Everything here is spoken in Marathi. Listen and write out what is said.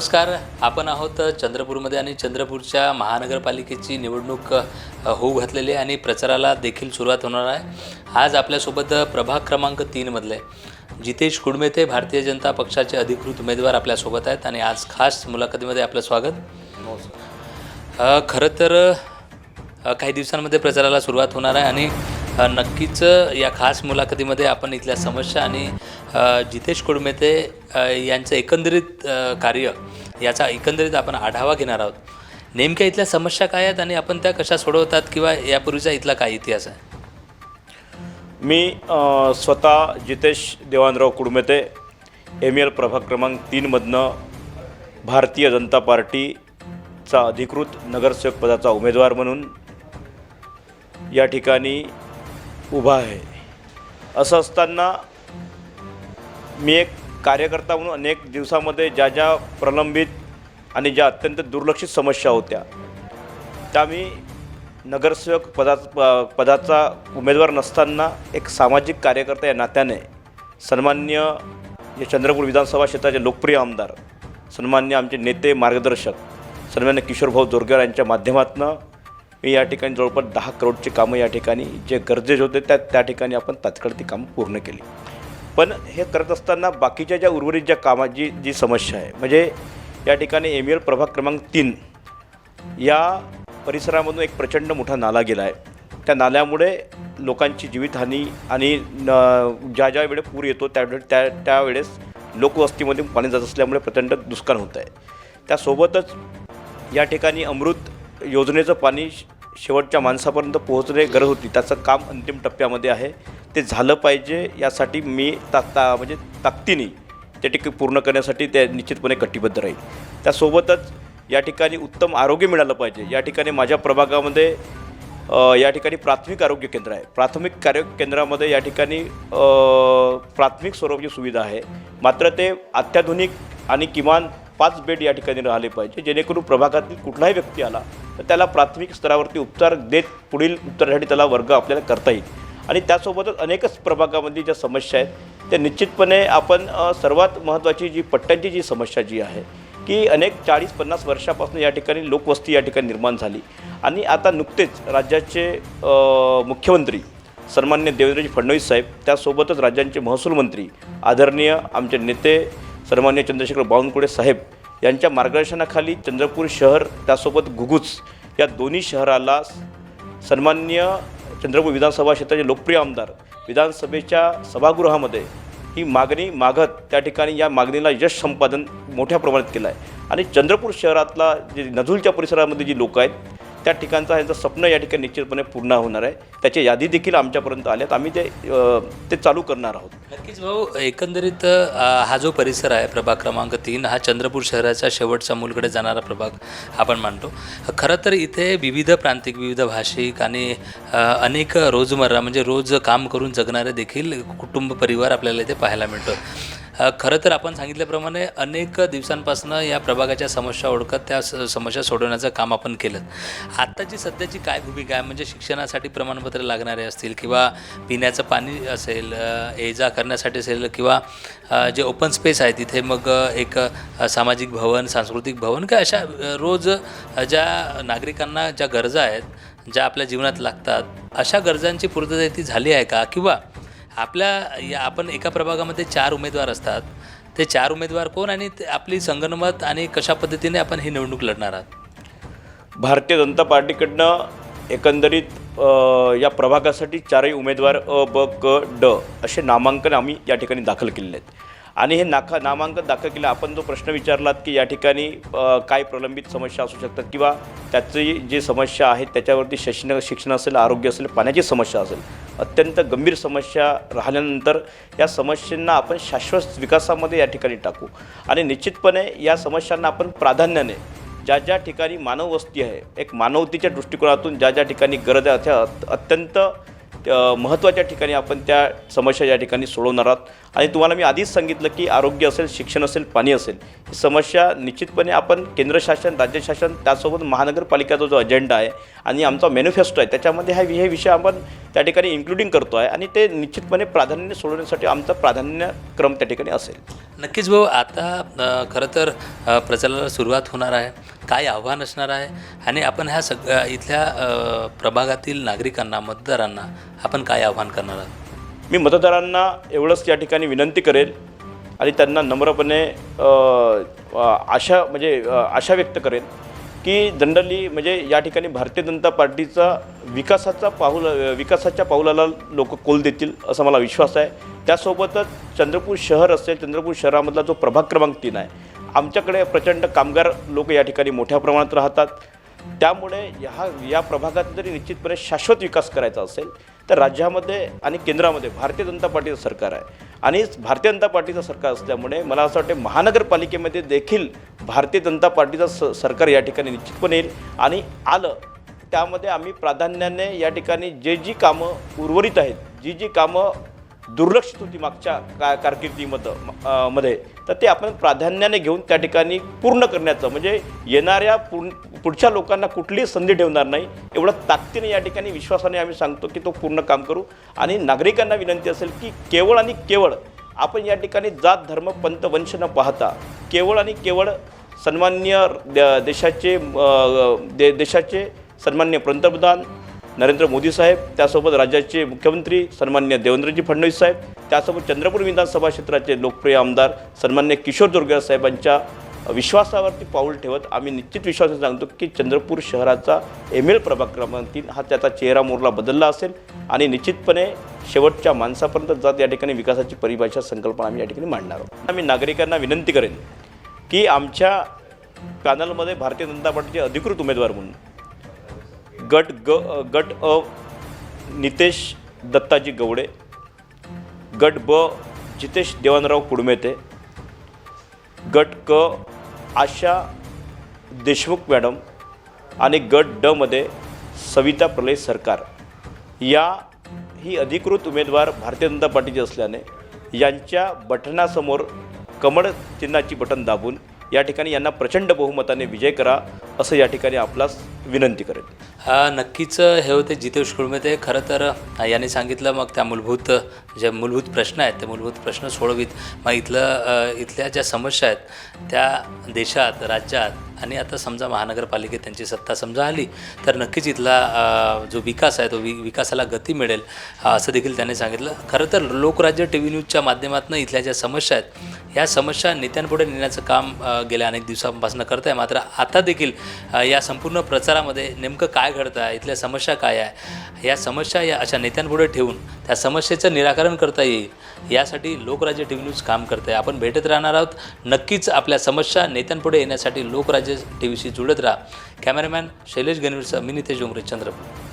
नमस्कार. आपण आहोत चंद्रपूरमध्ये आणि चंद्रपूरच्या महानगरपालिकेची निवडणूक होऊ घातलेली आहे आणि प्रचाराला देखील सुरुवात होणार आहे. आज आपल्यासोबत प्रभाग क्रमांक 3 मधले जितेश कुडमेते भारतीय जनता पक्षाचे अधिकृत उमेदवार आपल्यासोबत आहेत आणि आज खास मुलाखतीमध्ये आपलं स्वागत. खरं तर काही दिवसांमध्ये प्रचाराला सुरुवात होणार आहे आणि नक्कीच या खास मुलाखतीमध्ये आपण इथल्या समस्या आणि जितेश कुडमेते यांचं एकंदरीत कार्य याचा एकंदरीत आपण आढावा घेणार आहोत. नेमक्या इथल्या समस्या काय आहेत आणि आपण त्या कशा सोडवतात किंवा यापूर्वीचा इथला काय इतिहास आहे. मी स्वतः जितेश देवानराव कुडमेते MEL प्रभाग क्रमांक 3 मधनं भारतीय जनता पार्टीचा अधिकृत नगरसेवक पदाचा उमेदवार म्हणून या ठिकाणी उभा आहे. असं असताना मी एक कार्यकर्ता म्हणून अनेक दिवसामध्ये ज्या प्रलंबित आणि ज्या अत्यंत दुर्लक्षित समस्या होत्या त्या मी नगरसेवक पदाचा उमेदवार नसताना एक सामाजिक कार्यकर्ता या नात्याने सन्माननीय चंद्रपूर विधानसभा क्षेत्राचे लोकप्रिय आमदार सन्माननीय आमचे नेते मार्गदर्शक सन्मान्य किशोरभाऊ जोरगेवार यांच्या माध्यमातून मी या ठिकाणी जवळपास 10 करोडची कामं या ठिकाणी जे गरजेचे होते त्या ठिकाणी आपण तात्काळ ती कामं पूर्ण केली. पण हे करत असताना बाकीच्या ज्या उर्वरित ज्या कामाची जी समस्या आहे म्हणजे या ठिकाणी MEL प्रभाग क्रमांक 3 या परिसरामधून एक प्रचंड मोठा नाला गेला आहे. त्या नाल्यामुळे लोकांची जीवितहानी आणि ज्या वेळेस पूर येतो त्यावेळेस लोकवस्तीमध्ये पाणी जात असल्यामुळे प्रचंड नुकसान होत आहे. त्यासोबतच या ठिकाणी अमृत योजनेचं पाणी शेवटच्या माणसापर्यंत पोहोचणे गरज होती. त्याचं काम अंतिम टप्प्यामध्ये आहे. ते झालं पाहिजे यासाठी मी म्हणजे ताकदीने ते ठिकाणी पूर्ण करण्यासाठी ते निश्चितपणे कटिबद्ध राहील. त्यासोबतच या ठिकाणी उत्तम आरोग्य मिळालं पाहिजे. या ठिकाणी माझ्या प्रभागामध्ये या ठिकाणी प्राथमिक आरोग्य केंद्र आहे. प्राथमिक आरोग्य केंद्रामध्ये या ठिकाणी प्राथमिक स्वरूपाची सुविधा आहे. मात्र ते अत्याधुनिक आणि किमान 5 बेड या ठिकाणी राहिले पाहिजे जेणेकरून प्रभागातील कुठलाही व्यक्ती आला तर त्याला प्राथमिक स्तरावरती उपचार देत पुढील उपचारासाठी त्याला वर्ग आपल्याला करता येईल. आणि त्यासोबतच अनेकच प्रभागामध्ये ज्या समस्या आहेत त्या निश्चितपणे आपण सर्वात महत्त्वाची जी पट्ट्यांची जी समस्या जी आहे की अनेक 40-50 वर्षापासून या ठिकाणी लोकवस्ती या ठिकाणी निर्माण झाली आणि आता नुकतेच राज्याचे मुख्यमंत्री सन्माननीय देवेंद्रजी फडणवीस साहेब त्यासोबतच राज्यांचे महसूल मंत्री आदरणीय आमचे नेते सन्माननीय चंद्रशेखर बावनकुळे साहेब यांच्या मार्गदर्शनाखाली चंद्रपूर शहर त्यासोबत घुगुच या दोन्ही शहराला सन्माननीय चंद्रपूर विधानसभा क्षेत्राचे लोकप्रिय आमदार विधानसभेच्या सभागृहामध्ये ही मागणी मागत त्या ठिकाणी या मागणीला यश संपादन मोठ्या प्रमाणात केलं आहे. आणि चंद्रपूर शहरातला जे नजुलच्या परिसरामध्ये जी लोक आहेत त्या ठिकाणचं यांचं स्वप्न या ठिकाणी निश्चितपणे पूर्ण होणार आहे. त्याची यादी देखील आमच्यापर्यंत आल्यात. आम्ही ते चालू करणार आहोत. नक्कीच भाऊ, एकंदरीत हा जो परिसर आहे प्रभाग क्रमांक 3 हा चंद्रपूर शहराच्या शेवटचा मूलकडे जाणारा प्रभाग आपण मानतो. खरं तर इथे विविध प्रांतिक विविध भाषिक आणि अनेक रोजमर्रा म्हणजे रोज काम करून जगणारे देखील कुटुंब परिवार आपल्याला इथे पाहायला मिळतो. खरं तर आपण सांगितल्याप्रमाणे अनेक दिवसांपासून या प्रभागाच्या समस्या ओळखत त्या समस्या सोडवण्याचं काम आपण केलं. आत्ताची सध्याची काय भूमिका आहे म्हणजे शिक्षणासाठी प्रमाणपत्र लागणारे असतील किंवा पिण्याचं पाणी असेल, ये-जा करण्यासाठी असेल किंवा जे ओपन स्पेस आहे तिथे मग एक सामाजिक भवन सांस्कृतिक भवन का अशा रोज ज्या नागरिकांना ज्या गरजा आहेत ज्या आपल्या जीवनात लागतात अशा गरजांची पूर्तता ती झाली आहे का? किंवा आपण एका प्रभागामध्ये 4 उमेदवार असतात. ते 4 उमेदवार कोण आणि आपली संगनमत आणि कशा पद्धतीने आपण ही निवडणूक लढणार आहात. भारतीय जनता पार्टीकडनं एकंदरीत या प्रभागासाठी 4ही उमेदवार अ, ब, क, ड असे नामांकन आम्ही या ठिकाणी दाखल केलेले आहेत. आणि हे नामांकन दाखल केलं. आपण जो प्रश्न विचारलात की या ठिकाणी काय प्रलंबित समस्या असू शकतात किंवा त्याची जी समस्या आहे त्याच्यावरती शिक्षण असेल, आरोग्य असेल, पाण्याची समस्या असेल, अत्यंत गंभीर समस्या राहिल्यानंतर या समस्यांना आपण शाश्वत विकासामध्ये या ठिकाणी टाकू. आणि निश्चितपणे या समस्यांना आपण प्राधान्याने ज्या ठिकाणी मानववस्ती आहे एक मानवतेच्या दृष्टिकोनातून ज्या ठिकाणी गरज आहे अत्यंत महत्त्वाच्या ठिकाणी आपण त्या समस्या या ठिकाणी सोडवणार आहोत. आणि तुम्हाला मी आधीच सांगितलं की आरोग्य असेल, शिक्षण असेल, पाणी असेल, ही समस्या निश्चितपणे आपण केंद्र शासन, राज्य शासन, त्यासोबत महानगरपालिकेचा जो अजेंडा आहे आणि आमचा मॅनिफेस्टो आहे त्याच्यामध्ये हे विषय आपण त्या ठिकाणी इन्क्लुडिंग करतो आहे आणि ते निश्चितपणे प्राधान्याने सोडवण्यासाठी आमचा प्राधान्यक्रम त्या ठिकाणी असेल. नक्कीच भाऊ, आता खरं तर प्रचाराला सुरुवात होणार आहे. काय आव्हान असणार आहे आणि आपण ह्या सगळ्या इथल्या प्रभागातील नागरिकांना, मतदारांना आपण काय आव्हान करणार आहात? मी मतदारांना एवढंच या ठिकाणी विनंती करेल आणि त्यांना नम्रपणे आशा व्यक्त करेन की जनरली म्हणजे या ठिकाणी भारतीय जनता पार्टीचा विकासाच्या पाऊलाला लोक कौल देतील असा मला विश्वास आहे. त्यासोबतच चंद्रपूर शहर असेल, चंद्रपूर शहरामधला जो प्रभाग क्रमांक 3 आहे, आमच्याकडे प्रचंड कामगार लोक या ठिकाणी मोठ्या प्रमाणात राहतात. त्यामुळे या प्रभागात जरी निश्चितपणे शाश्वत विकास करायचा असेल तर राज्यामध्ये आणि केंद्रामध्ये भारतीय जनता पार्टीचं सरकार आहे आणि भारतीय जनता पार्टीचं सरकार असल्यामुळे मला असं वाटतं महानगरपालिकेमध्ये देखील भारतीय जनता पार्टीचं सरकार या ठिकाणी निश्चितपणे येईल आणि आलं त्यामध्ये आम्ही प्राधान्याने या ठिकाणी जी कामं उर्वरित आहेत, जी कामं दुर्लक्षित होती मागच्या कारकिर्दीमध्ये तर ते आपण प्राधान्याने घेऊन त्या ठिकाणी पूर्ण करण्याचं म्हणजे येणाऱ्या पुढच्या लोकांना कुठलीही संधी ठेवणार नाही एवढं ताकदीने या ठिकाणी विश्वासाने आम्ही सांगतो की तो पूर्ण काम करू. आणि नागरिकांना विनंती असेल की केवळ आणि केवळ आपण या ठिकाणी जात, धर्म, पंथ, वंश न पाहता केवळ आणि केवळ सन्माननीय देशाचे सन्माननीय पंतप्रधान नरेंद्र मोदी साहेब, त्यासोबत राज्याचे मुख्यमंत्री सन्माननीय देवेंद्रजी फडणवीस साहेब, त्यासोबत चंद्रपूर विधानसभा क्षेत्राचे लोकप्रिय आमदार सन्माननीय किशोर जोरगेवार साहेबांच्या विश्वासावरती पाऊल ठेवत आम्ही निश्चित विश्वासाने सांगतो की चंद्रपूर शहराचा ML प्रभाग क्रमांक 3 हा त्याचा चेहरा मोहरा बदलला असेल आणि निश्चितपणे शेवटच्या माणसापर्यंत जात या ठिकाणी विकासाची परिभाषा, संकल्पना आम्ही या ठिकाणी मांडणार आहोत. आम्ही नागरिकांना विनंती करेन की आमच्या पॅनलमध्ये भारतीय जनता पार्टीचे अधिकृत उमेदवार म्हणून गट अ नितेश दत्ताजी गवडे, गट ब जितेश देवानराव कुडमेते, गट क आशा देशमुख मॅडम आणि गट ड मध्ये सविता प्रलय सरकार ही अधिकृत उमेदवार भारतीय जनता पार्टीचे असल्याने यांच्या बटनासमोर कमळ चिन्हाची बटन दाबून या ठिकाणी यांना प्रचंड बहुमताने विजय करा असं या ठिकाणी आपल्यास विनंती करेल. नक्कीच हे होते जितेश कुडमेते. खरं तर यांनी सांगितलं मग त्या मूलभूत प्रश्न आहेत ते मूलभूत प्रश्न सोडवीत. मग इथल्या ज्या समस्या आहेत त्या देशात, राज्यात आणि आता समजा महानगरपालिकेत त्यांची सत्ता समजा आली तर नक्कीच इथला जो विकास आहे तो विकासाला गती मिळेल असं देखील त्यांनी सांगितलं. खरं तर लोकराज्य TV न्यूजच्या माध्यमातून इथल्या ज्या समस्या आहेत या समस्या नेत्यांपुढे नेण्याचं काम गेल्या अनेक दिवसांपासून करत आहे. मात्र आता देखील या संपूर्ण प्रचारामध्ये नेमकं काय घडतं आहे, इथल्या समस्या काय आहे, या समस्या या अशा नेत्यांपुढे ठेवून त्या समस्येचं निराकरण करता येईल यासाठी लोकराज्य TV न्यूज काम करते. आपण भेटत राहणार आहोत. नक्कीच आपल्या समस्या नेत्यांपुढे येण्यासाठी लोकराज्य TVशी जुळत राहा. कॅमेरामॅन शैलेश गणवीरसह मी नितेश डोंगरे, चंद्रपूर.